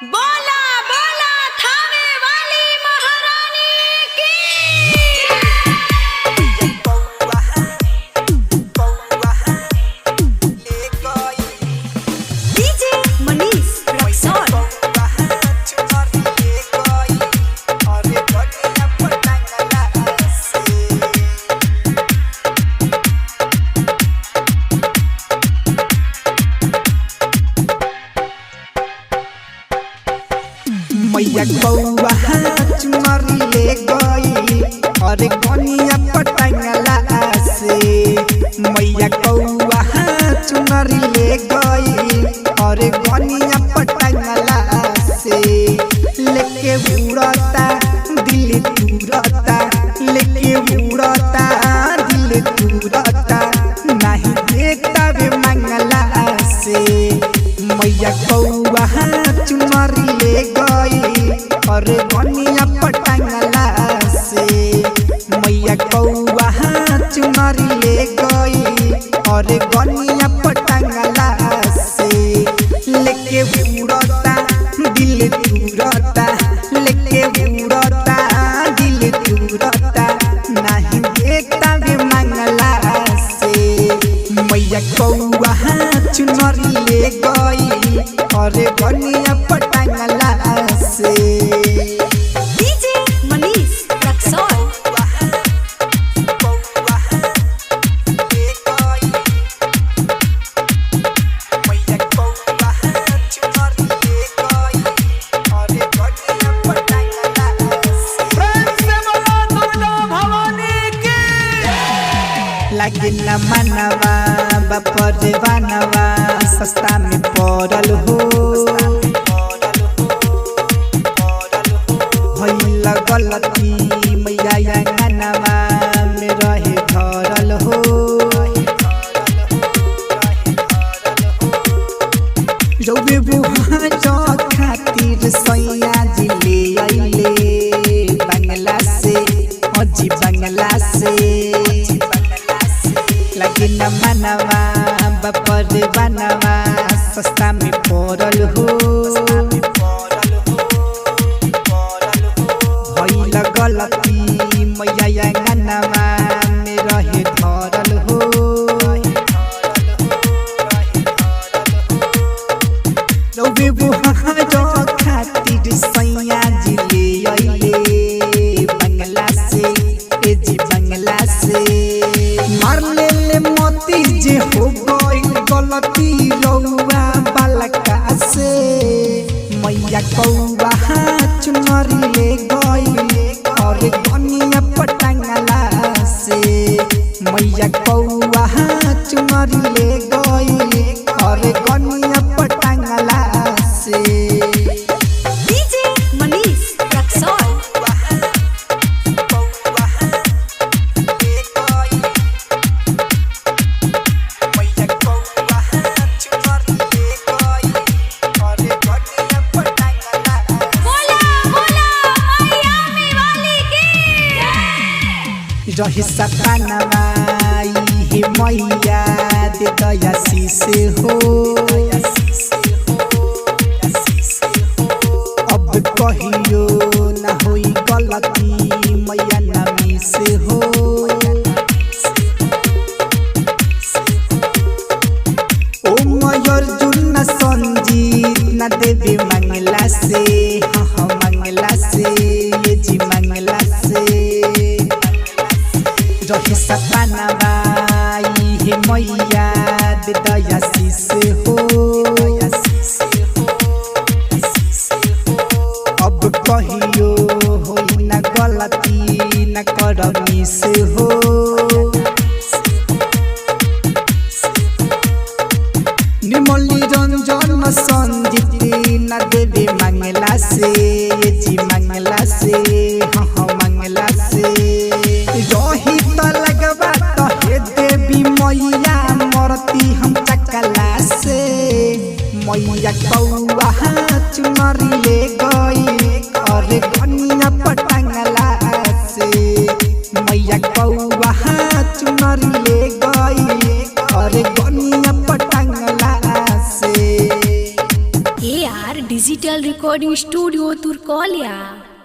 बोला बोला थावे वाली महारानी की। डीजे मनीष रक्सौल। मैया कौआ चुनरी ले गई अरे कनिया पटंगला से। मैया कौआ चुनरी ले गई अरे कनिया पटंगला से। लेके उड़ता दिल तुरता, लेके उड़ता दिल तुरता, नहीं देखता वे मंगला से। मैया कौआ चुनरी ले गई अरे कनिया पटंगला से। मैया कौआ चुनरी ले गई अरे कनिया पटंगला से। लेके उड़ता दिल तुरता, लेके उड़ता दिल तुरता, नहीं देखता वे मंगला से। मैया कौआ चुनरी ले गई अरे कनिया पटंगला से। डीजे मनीष रक्सौल। लगे न मनवा बपर बनवा सस्ता में पड़ल हो। भइल गलती मैया अंगनवा में रहे धरल हो। रौबे बुहा जो खातिर सैया जी ले अइले बंगला से, अजी बंगला से। लगे न मनवा बपर बनवा सस्ता में पड़ल हो। भइल गलती मैया अंगनवा में रहे धरल हो। रौबे बुहा जो खातिर सैया जी ले अइले बंगला से, ए जी बंगला से। मार ले मोती जे हो गई गलती रौआ बालका से। मैया कौआ चुनरी ले गई अरे कनिया पटंगला से। मैया कौआ चुनरी ले गई अरे कनिया पटंगला से। डीजे मनीष रक्सौल। बोला बोला मायामी वाली की। रही सपनवा हे मैया दे दया से हो। अब कहियो न होई गलती मैया नमी से हो। ओ मयर जुन संजीत न देवी मंगला से, हाँ मंगला से, ये जी मंगला से। रही सपनवा हे मैया दे दया से हो। अब कहियो होई न गलती न करमी से हो। निर्मली रंजन संजीत न देवी मंगला से, ये जी मंगला से, हाँ मंगला से। रही तो लगवा तो हे देवी मैया मरती हम चकला से। मैया कौआ चुनरी ले गई अरे कनिया पटंगला से। मैया कौआ चुनरी ले गई अरे कनिया पटंगला से। AR digital digital recording studio Turkaulia.